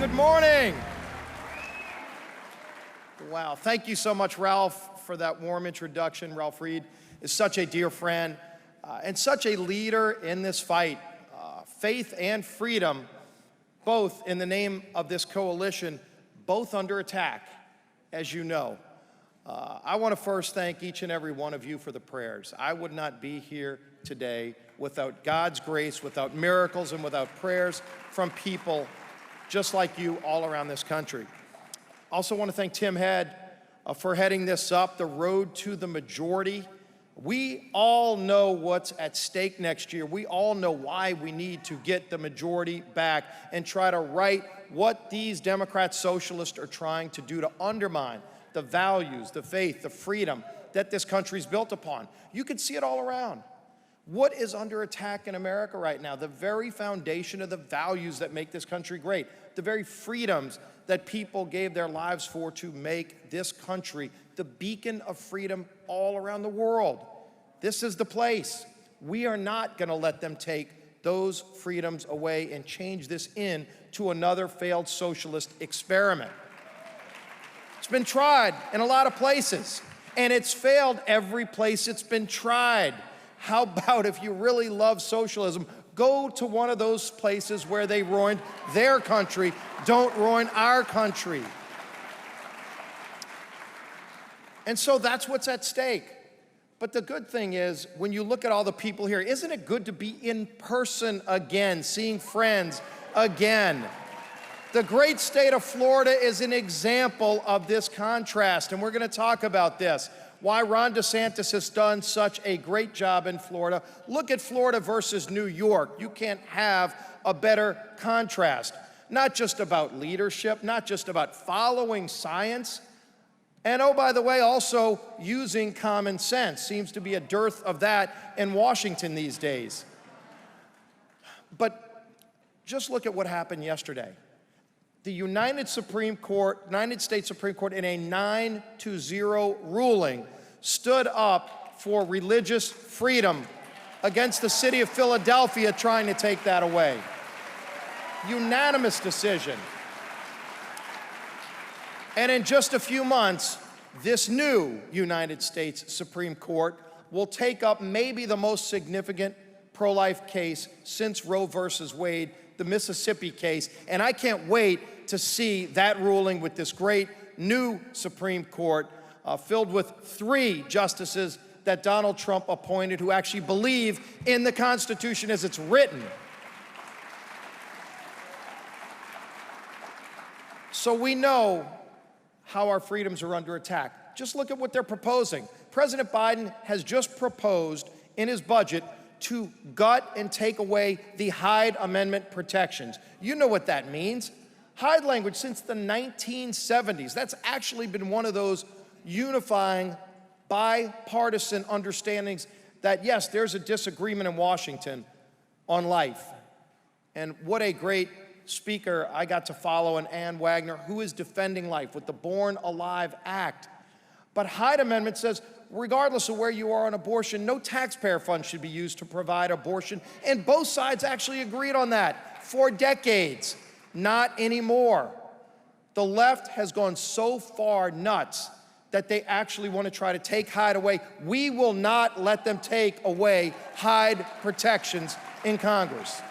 Good morning. Wow, thank you so much, Ralph, for that warm introduction. Ralph Reed is such a dear friend and such a leader in this fight. Faith and freedom, both in the name of this coalition, both under attack, as you know. I want to first thank each and every one of you for the prayers. I would not be here today without God's grace, without miracles, and without prayers from people just like you all around this country. Also want to thank Tim Head for heading this up, the road to the majority. We all know what's at stake next year. We all know why we need to get the majority back and try to right what these Democrat socialists are trying to do to undermine the values, the faith, the freedom that this country's built upon. You can see it all around. What is under attack in America right now? The very foundation of the values that make this country great, the very freedoms that people gave their lives for to make this country the beacon of freedom all around the world. This is the place. We are not going to let them take those freedoms away and change this into another failed socialist experiment. It's been tried in a lot of places, and it's failed every place it's been tried. How about if you really love socialism, go to one of those places where they ruined their country. Don't ruin our country. And so that's what's at stake. But the good thing is, when you look at all the people here, isn't it good to be in person again, seeing friends again? The great state of Florida is an example of this contrast, and we're going to talk about this. Why Ron DeSantis has done such a great job in Florida. Look at Florida versus New York. You can't have a better contrast. Not just about leadership, not just about following science, and oh, by the way, also using common sense. Seems to be a dearth of that in Washington these days. But just look at what happened yesterday. The United States Supreme Court in a 9-0 ruling stood up for religious freedom against the city of Philadelphia trying to take that away. Unanimous decision. And in just a few months, this new United States Supreme Court will take up maybe the most significant pro-life case since Roe versus Wade, the Mississippi case, and I can't wait to see that ruling with this great new Supreme Court filled with 3 justices that Donald Trump appointed who actually believe in the Constitution as it's written. So we know how our freedoms are under attack. Just look at what they're proposing. President Biden has just proposed in his budget to gut and take away the Hyde Amendment protections. You know what that means. Hyde language since the 1970s. That's actually been one of those unifying bipartisan understandings that, yes, there's a disagreement in Washington on life. And what a great speaker I got to follow in Ann Wagner, who is defending life with the Born Alive Act. But Hyde Amendment says, regardless of where you are on abortion, no taxpayer funds should be used to provide abortion. And both sides actually agreed on that for decades. Not anymore. The left has gone so far nuts that they actually want to try to take Hyde away. We will not let them take away Hyde protections in Congress.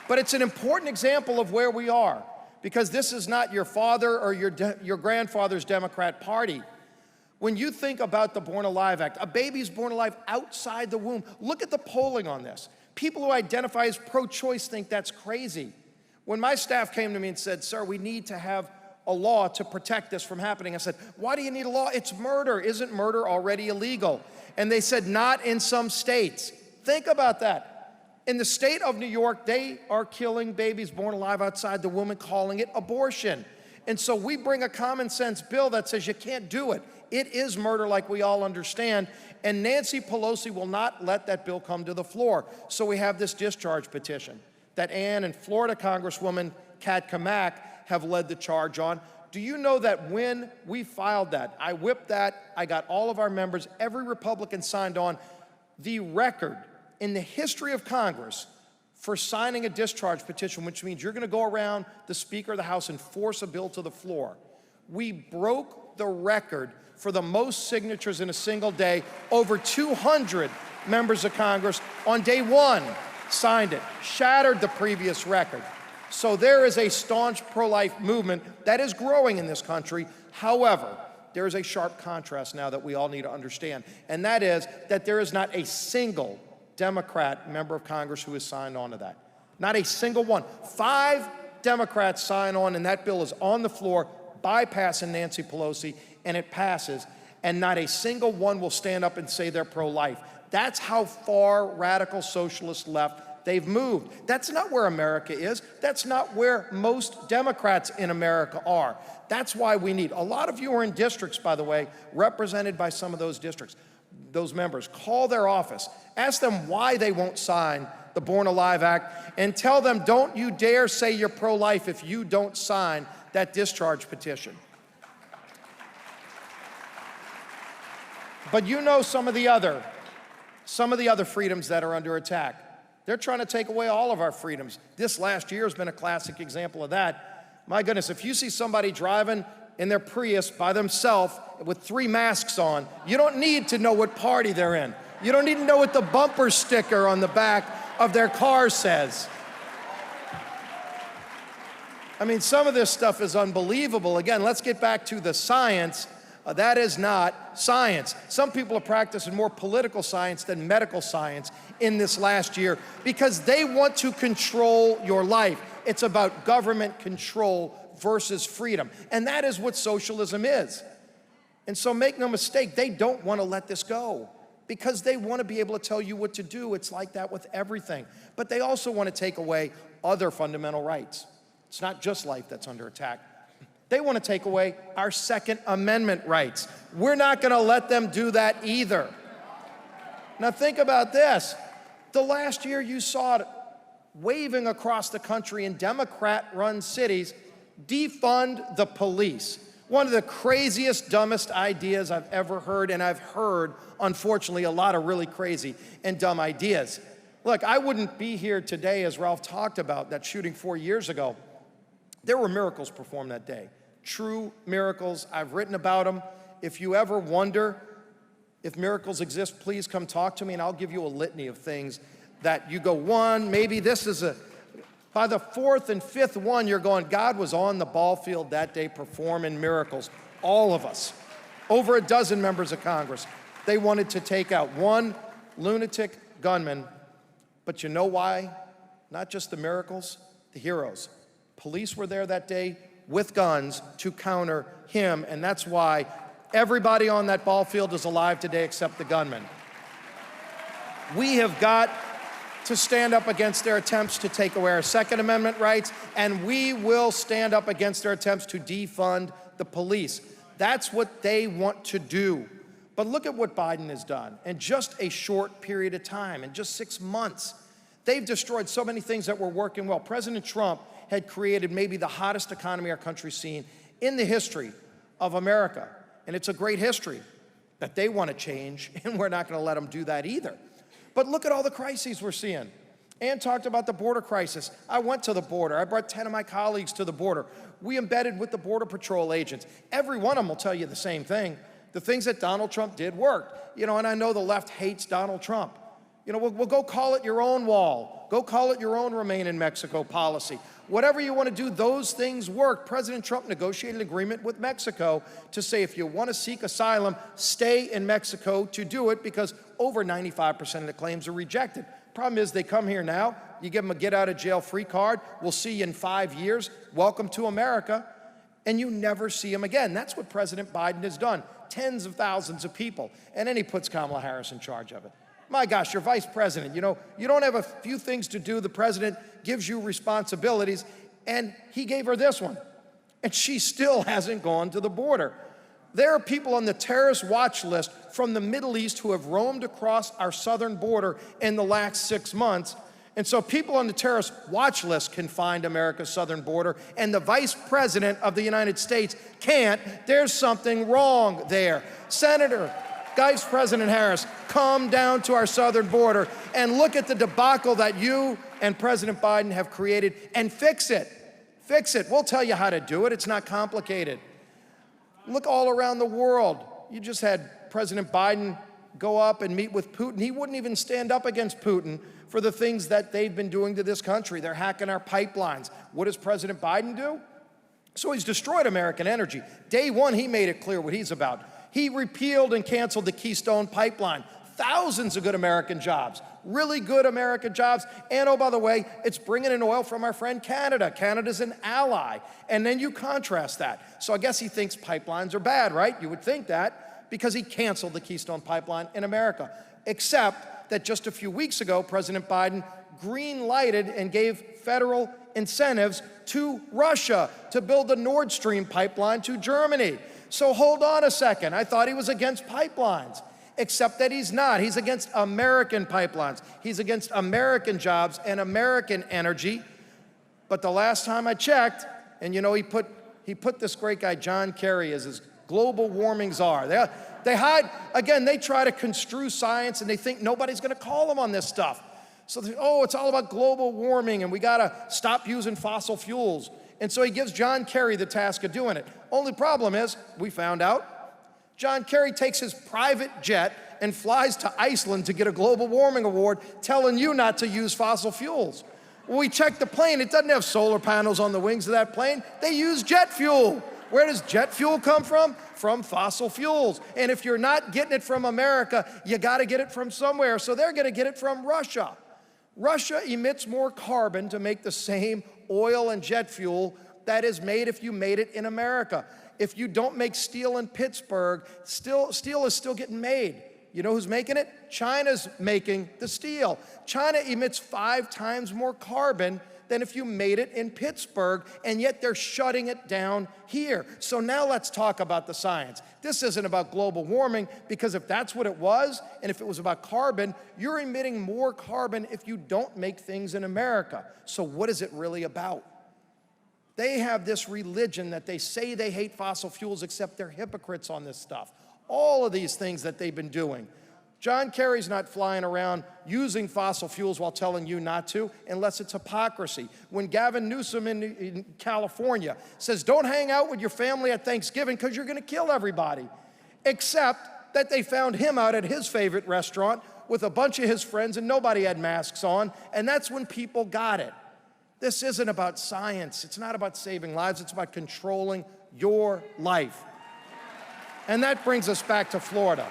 But it's an important example of where we are, because this is not your father or your grandfather's Democrat Party. When you think about the Born Alive Act, a baby's born alive outside the womb. Look at the polling on this. People who identify as pro-choice think that's crazy. When my staff came to me and said, sir, we need to have a law to protect this from happening, I said, why do you need a law? It's murder. Isn't murder already illegal? And they said, not in some states. Think about that. In the state of New York, they are killing babies born alive outside the womb and calling it abortion. And so we bring a common sense bill that says you can't do it. It is murder like we all understand, and Nancy Pelosi will not let that bill come to the floor. So we have this discharge petition that Ann and Florida Congresswoman Kat Kamak have led the charge on. Do you know that when we filed that, I whipped that, I got all of our members, every Republican signed on, the record in the history of Congress for signing a discharge petition, which means you're going to go around the Speaker of the House and force a bill to the floor. We broke the record for the most signatures in a single day. Over 200 members of Congress on day one signed it, shattered the previous record. So there is a staunch pro-life movement that is growing in this country. However, there is a sharp contrast now that we all need to understand, and that is that there is not a single Democrat member of Congress who has signed on to that. Not a single one. 5 Democrats sign on, and that bill is on the floor, bypassing Nancy Pelosi, and it passes, and not a single one will stand up and say they're pro-life. That's how far radical socialist left they've moved. That's not where America is. That's not where most Democrats in America are. That's why we need, a lot of you are in districts, by the way, represented by some of those districts, those members. Call their office. Ask them why they won't sign the Born Alive Act, and tell them, don't you dare say you're pro-life if you don't sign that discharge petition. But you know some of the other freedoms that are under attack. They're trying to take away all of our freedoms. This last year has been a classic example of that. My goodness, if you see somebody driving in their Prius by themselves with 3 masks on, you don't need to know what party they're in. You don't need to know what the bumper sticker on the back of their car says. I mean, some of this stuff is unbelievable. Again, let's get back to the science. That is not science. Some people are practicing more political science than medical science in this last year because they want to control your life. It's about government control versus freedom. And that is what socialism is. And so make no mistake, they don't want to let this go because they want to be able to tell you what to do. It's like that with everything. But they also want to take away other fundamental rights. It's not just life that's under attack. They want to take away our Second Amendment rights. We're not going to let them do that either. Now think about this. The last year you saw it waving across the country in Democrat-run cities, defund the police. One of the craziest, dumbest ideas I've ever heard, and I've heard, unfortunately, a lot of really crazy and dumb ideas. Look, I wouldn't be here today, as Ralph talked about, that shooting 4 years ago. There were miracles performed that day. True miracles. I've written about them. If you ever wonder if miracles exist, please come talk to me, and I'll give you a litany of things that you go, one, maybe this is a... By the 4th and 5th one, you're going, God was on the ball field that day performing miracles. All of us. Over a dozen members of Congress. They wanted to take out one lunatic gunman. But you know why? Not just the miracles, the heroes. Police were there that day with guns to counter him, and that's why everybody on that ball field is alive today except the gunman. We have got to stand up against their attempts to take away our Second Amendment rights, and we will stand up against their attempts to defund the police. That's what they want to do. But look at what Biden has done in just a short period of time, in just 6 months. They've destroyed so many things that were working well. President Trump had created maybe the hottest economy our country's seen in the history of America. And it's a great history that they want to change, and we're not going to let them do that either. But look at all the crises we're seeing. Ann talked about the border crisis. I went to the border. I brought 10 of my colleagues to the border. We embedded with the Border Patrol agents. Every one of them will tell you the same thing. The things that Donald Trump did worked. You know, and I know the left hates Donald Trump. You know, we'll go call it your own wall. Go call it your own Remain in Mexico policy. Whatever you want to do, those things work. President Trump negotiated an agreement with Mexico to say if you want to seek asylum, stay in Mexico to do it because over 95% of the claims are rejected. Problem is they come here now, you give them a get-out-of-jail-free card, we'll see you in 5 years, welcome to America, and you never see them again. That's what President Biden has done. Tens of thousands of people, and then he puts Kamala Harris in charge of it. My gosh, you're vice president. You know, you don't have a few things to do. The president gives you responsibilities, and he gave her this one, and she still hasn't gone to the border. There are people on the terrorist watch list from the Middle East who have roamed across our southern border in the last 6 months. And so people on the terrorist watch list can find America's southern border, and the vice president of the United States can't. There's something wrong there. Senator, Vice President Harris, come down to our southern border and look at the debacle that you and President Biden have created and fix it. Fix it. We'll tell you how to do it. It's not complicated. Look all around the world. You just had President Biden go up and meet with Putin. He wouldn't even stand up against Putin for the things that they've been doing to this country. They're hacking our pipelines. What does President Biden do? So he's destroyed American energy. Day one, he made it clear what he's about. He repealed and canceled the Keystone Pipeline. Thousands of good American jobs, really good American jobs. And oh, by the way, it's bringing in oil from our friend Canada. Canada's an ally. And then you contrast that. So I guess he thinks pipelines are bad, right? You would think that because he canceled the Keystone Pipeline in America. Except that just a few weeks ago, President Biden green-lighted and gave federal incentives to Russia to build the Nord Stream pipeline to Germany. So hold on a second. I thought he was against pipelines, except that he's not. He's against American pipelines. He's against American jobs and American energy. But the last time I checked, and you know, he put this great guy, John Kerry, as his global warming czar. They hide, again, they try to construe science and they think nobody's gonna call them on this stuff. So they, oh, it's all about global warming and we gotta stop using fossil fuels. And so he gives John Kerry the task of doing it. Only problem is, we found out, John Kerry takes his private jet and flies to Iceland to get a global warming award, telling you not to use fossil fuels. When we checked the plane, it doesn't have solar panels on the wings of that plane. They use jet fuel. Where does jet fuel come from? From fossil fuels. And if you're not getting it from America, you gotta get it from somewhere. So they're gonna get it from Russia. Russia emits more carbon to make the same oil and jet fuel that is made if you made it in America. If you don't make steel in Pittsburgh, steel is still getting made. You know who's making it? China's making the steel. China emits 5 times more carbon than if you made it in Pittsburgh, and yet they're shutting it down here. So now let's talk about the science. This isn't about global warming, because if that's what it was, and if it was about carbon, you're emitting more carbon if you don't make things in America. So what is it really about? They have this religion that they say they hate fossil fuels, except they're hypocrites on this stuff. All of these things that they've been doing. John Kerry's not flying around using fossil fuels while telling you not to, unless it's hypocrisy. When Gavin Newsom in California says, don't hang out with your family at Thanksgiving because you're gonna kill everybody. Except that they found him out at his favorite restaurant with a bunch of his friends and nobody had masks on, and that's when people got it. This isn't about science. It's not about saving lives. It's about controlling your life. And that brings us back to Florida.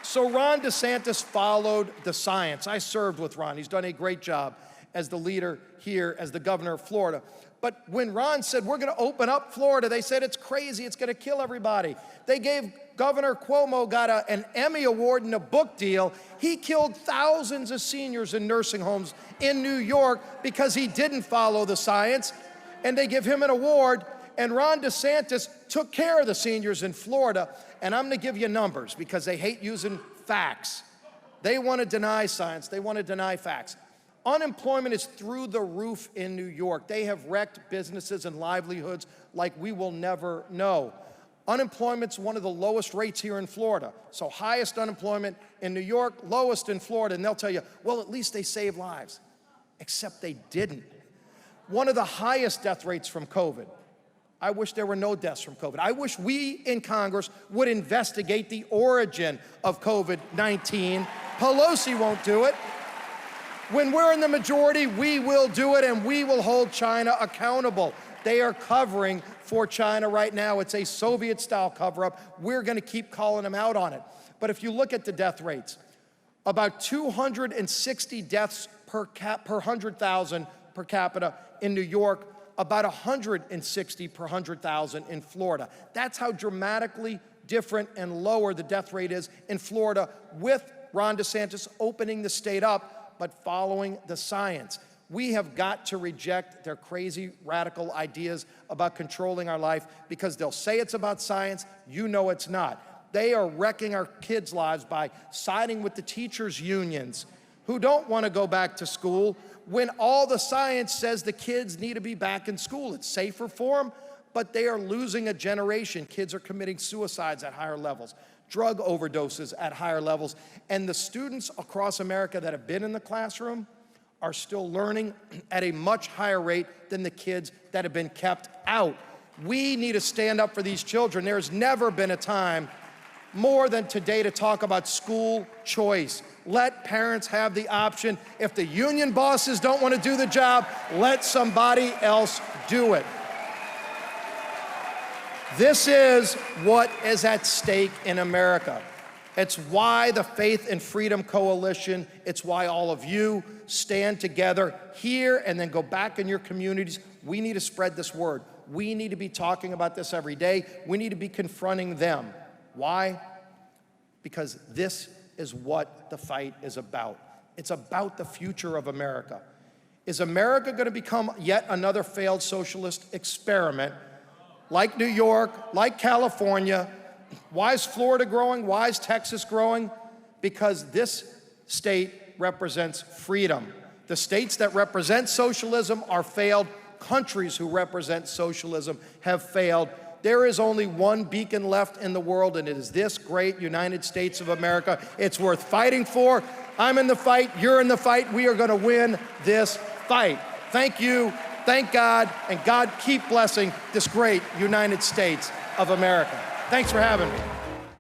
So Ron DeSantis followed the science. I served with Ron. He's done a great job as the leader here, as the governor of Florida. But when Ron said, we're gonna open up Florida, they said, it's crazy, it's gonna kill everybody. They gave Governor Cuomo got an Emmy Award and a book deal. He killed thousands of seniors in nursing homes in New York because he didn't follow the science, and they give him an award. And Ron DeSantis took care of the seniors in Florida. And I'm gonna give you numbers because they hate using facts. They wanna deny science, they wanna deny facts. Unemployment is through the roof in New York. They have wrecked businesses and livelihoods like we will never know. Unemployment's one of the lowest rates here in Florida. So highest unemployment in New York, lowest in Florida, and they'll tell you, well, at least they saved lives. Except they didn't. One of the highest death rates from COVID. I wish there were no deaths from COVID. I wish we in Congress would investigate the origin of COVID-19. Pelosi won't do it. When we're in the majority, we will do it, and we will hold China accountable. They are covering for China right now. It's a Soviet-style cover-up. We're gonna keep calling them out on it. But if you look at the death rates, about 260 deaths per 100,000 per capita in New York, about 160 per 100,000 in Florida. That's how dramatically different and lower the death rate is in Florida, with Ron DeSantis opening the state up, but following the science. We have got to reject their crazy, radical ideas about controlling our life, because they'll say it's about science, you know it's not. They are wrecking our kids' lives by siding with the teachers' unions who don't want to go back to school, when all the science says the kids need to be back in school. It's safer for them, but they are losing a generation. Kids are committing suicides at higher levels. drug overdoses at higher levels. And the students across America that have been in the classroom are still learning at a much higher rate than the kids that have been kept out. We need to stand up for these children. There's never been a time more than today to talk about school choice. Let parents have the option. If the union bosses don't want to do the job, let somebody else do it. This is what is at stake in America. It's why the Faith and Freedom Coalition, it's why all of you stand together here and then go back in your communities. We need to spread this word. We need to be talking about this every day. We need to be confronting them. Why? Because this is what the fight is about. It's about the future of America. Is America going to become yet another failed socialist experiment like New York, like California? Why is Florida growing? Why is Texas growing? Because this state represents freedom. The states that represent socialism are failed. Countries who represent socialism have failed. There is only one beacon left in the world, and it is this great United States of America. It's worth fighting for. I'm in the fight. You're in the fight. We are going to win this fight. Thank you. Thank God, and God keep blessing this great United States of America. Thanks for having me.